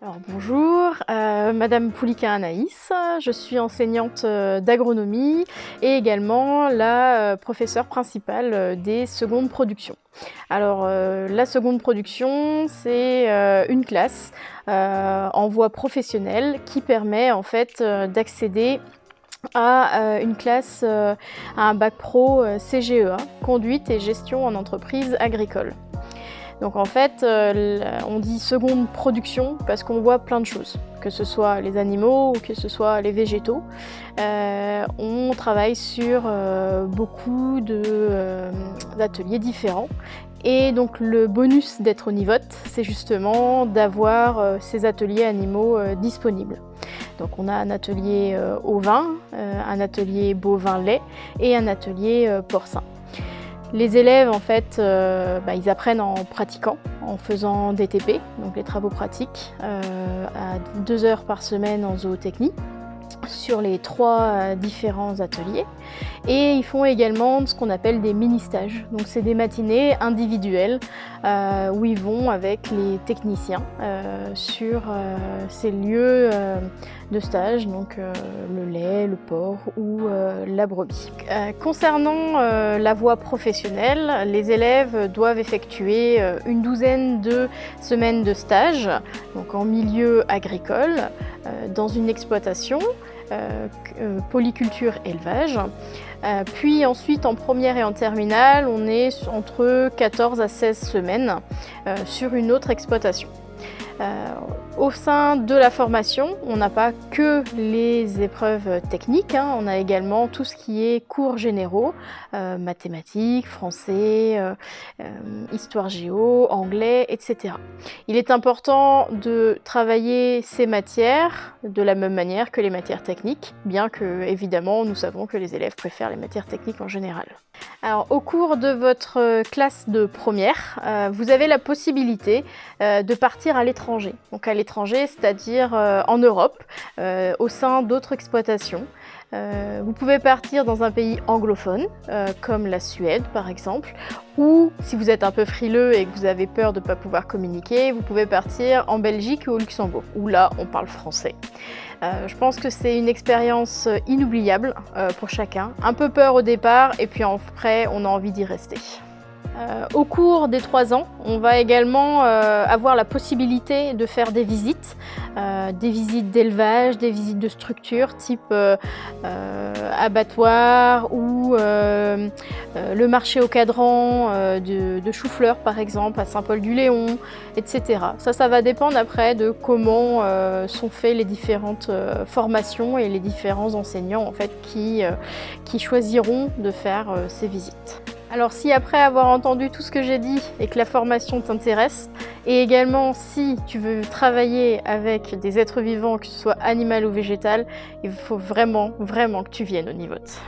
Alors bonjour, Madame Poulika Anaïs, je suis enseignante d'agronomie et également la professeure principale des secondes productions. Alors la seconde production, c'est une classe en voie professionnelle qui permet en fait d'accéder à une classe, à un bac pro CGEA, conduite et gestion en entreprise agricole. Donc en fait, on dit seconde production parce qu'on voit plein de choses, que ce soit les animaux ou que ce soit les végétaux. On travaille sur beaucoup d'ateliers différents. Et donc le bonus d'être onivote, c'est justement d'avoir ces ateliers animaux disponibles. Donc on a un atelier ovin, un atelier bovin-lait et un atelier porcin. Les élèves, en fait, ils apprennent en pratiquant, en faisant des TP, donc les travaux pratiques, à 2 heures par semaine en zootechnie, sur les 3 différents ateliers. Et ils font également ce qu'on appelle des mini-stages. Donc c'est des matinées individuelles où ils vont avec les techniciens sur ces lieux de stage, donc le lait, le porc ou la brebis. Concernant la voie professionnelle, les élèves doivent effectuer une douzaine de semaines de stage, donc en milieu agricole, dans une exploitation, polyculture élevage. Puis ensuite en première et en terminale, on est entre 14 à 16 semaines sur une autre exploitation. Au sein de la formation, on n'a pas que les épreuves techniques, on a également tout ce qui est cours généraux, mathématiques, français, histoire géo, anglais, etc. Il est important de travailler ces matières de la même manière que les matières techniques, bien que évidemment nous savons que les élèves préfèrent les matières techniques en général. Alors, au cours de votre classe de première, vous avez la possibilité de partir à l'étranger. Donc à l'étranger, c'est-à-dire en Europe, au sein d'autres exploitations. Vous pouvez partir dans un pays anglophone, comme la Suède par exemple, ou si vous êtes un peu frileux et que vous avez peur de ne pas pouvoir communiquer, vous pouvez partir en Belgique ou au Luxembourg, où là on parle français. Je pense que c'est une expérience inoubliable pour chacun. Un peu peur au départ et puis après on a envie d'y rester. Au cours des 3 ans, on va également avoir la possibilité de faire des visites d'élevage, des visites de structures type abattoir ou le marché au cadran de chou-fleur par exemple à Saint-Paul-du-Léon, etc. Ça va dépendre après de comment sont faites les différentes formations et les différents enseignants en fait, qui choisiront de faire ces visites. Alors si après avoir entendu tout ce que j'ai dit et que la formation t'intéresse, et également si tu veux travailler avec des êtres vivants, que ce soit animal ou végétal, il faut vraiment que tu viennes au Nivote.